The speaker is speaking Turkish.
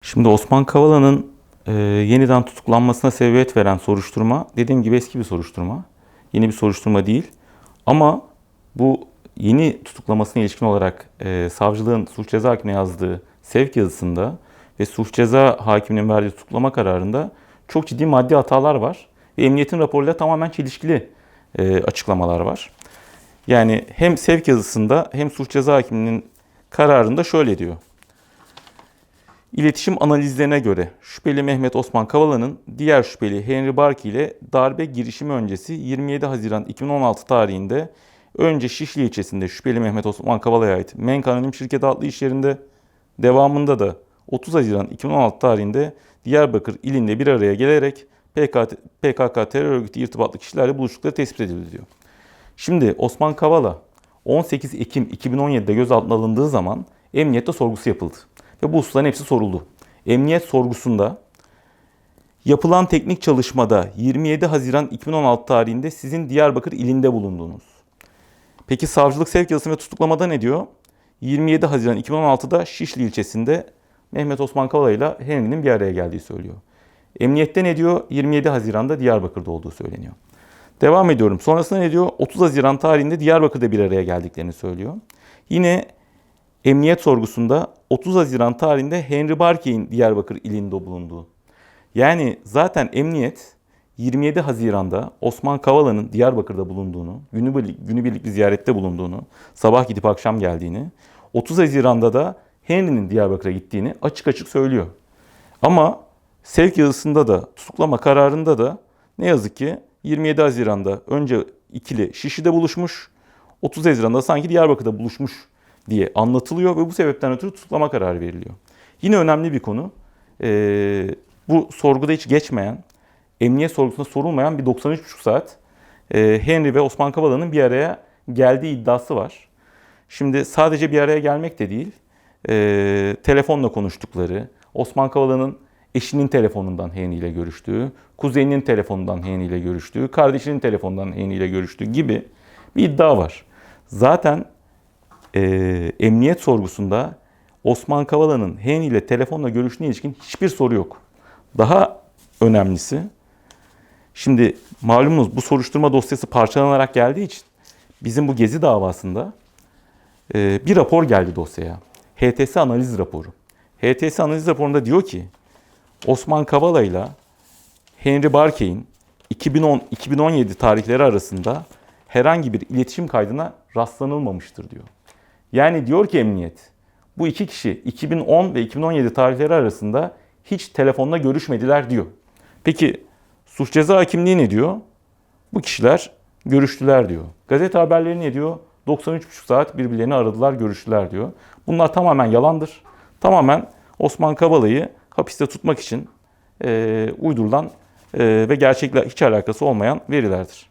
Şimdi Osman Kavala'nın yeniden tutuklanmasına sebebiyet veren soruşturma, dediğim gibi eski bir soruşturma. Yeni bir soruşturma değil. Ama bu yeni tutuklamasına ilişkin olarak savcılığın suç ceza hakimine yazdığı sevk yazısında ve suç ceza hakiminin verdiği tutuklama kararında çok ciddi maddi hatalar var. Ve emniyetin raporuyla tamamen çelişkili açıklamalar var. Yani hem sevk yazısında hem suç ceza hakiminin kararında şöyle diyor. İletişim analizlerine göre şüpheli Mehmet Osman Kavala'nın diğer şüpheli Henry Barkey ile darbe girişimi öncesi 27 Haziran 2016 tarihinde önce Şişli ilçesinde şüpheli Mehmet Osman Kavala'ya ait Menk Anonim Şirketi adlı iş yerinde, devamında da 30 Haziran 2016 tarihinde Diyarbakır ilinde bir araya gelerek PKK terör örgütü irtibatlı kişilerle buluştukları tespit edildi diyor. Şimdi Osman Kavala 18 Ekim 2017'de gözaltına alındığı zaman emniyette sorgusu yapıldı. Ve bu hususların hepsi soruldu. Emniyet sorgusunda yapılan teknik çalışmada 27 Haziran 2016 tarihinde sizin Diyarbakır ilinde bulunduğunuz. Peki savcılık sevk yazısı ve tutuklamada ne diyor? 27 Haziran 2016'da Şişli ilçesinde Mehmet Osman Kavala ile Henry'nin bir araya geldiği söylüyor. Emniyette ne diyor? 27 Haziran'da Diyarbakır'da olduğu söyleniyor. Devam ediyorum. Sonrasında ne diyor? 30 Haziran tarihinde Diyarbakır'da bir araya geldiklerini söylüyor. Yine emniyet sorgusunda 30 Haziran tarihinde Henry Barkey'in Diyarbakır ilinde bulunduğu. Yani zaten emniyet 27 Haziran'da Osman Kavala'nın Diyarbakır'da bulunduğunu, günübirlik bir ziyarette bulunduğunu, sabah gidip akşam geldiğini, 30 Haziran'da da Henry'nin Diyarbakır'a gittiğini açık açık söylüyor. Ama sevk yazısında da, tutuklama kararında da ne yazık ki 27 Haziran'da önce ikili Şişli'de buluşmuş, 30 Haziran'da sanki Diyarbakır'da buluşmuş diye anlatılıyor ve bu sebepten ötürü tutuklama kararı veriliyor. Yine önemli bir konu. Bu sorguda hiç geçmeyen, emniyet sorgusunda sorulmayan bir 93,5 saat Henry ve Osman Kavala'nın bir araya geldiği iddiası var. Şimdi sadece bir araya gelmek de değil, telefonla konuştukları, Osman Kavala'nın eşinin telefonundan Henry ile görüştüğü, kuzeninin telefonundan Henry ile görüştüğü, kardeşinin telefonundan Henry ile görüştüğü gibi bir iddia var. Zaten emniyet sorgusunda Osman Kavala'nın Henry ile telefonla görüştüğüne ilişkin hiçbir soru yok. Daha önemlisi, şimdi malumunuz bu soruşturma dosyası parçalanarak geldiği için bizim bu Gezi davasında bir rapor geldi dosyaya. HTS analiz raporu. HTS analiz raporunda diyor ki Osman Kavala ile Henry Barkey'in 2010-2017 tarihleri arasında herhangi bir iletişim kaydına rastlanılmamıştır diyor. Yani diyor ki emniyet, bu iki kişi 2010 ve 2017 tarihleri arasında hiç telefonla görüşmediler diyor. Peki suç ceza hakimliği ne diyor? Bu kişiler görüştüler diyor. Gazete haberleri ne diyor? 93,5 saat birbirlerini aradılar, görüştüler diyor. Bunlar tamamen yalandır. Tamamen Osman Kavala'yı hapiste tutmak için uydurulan ve gerçekle hiç alakası olmayan verilerdir.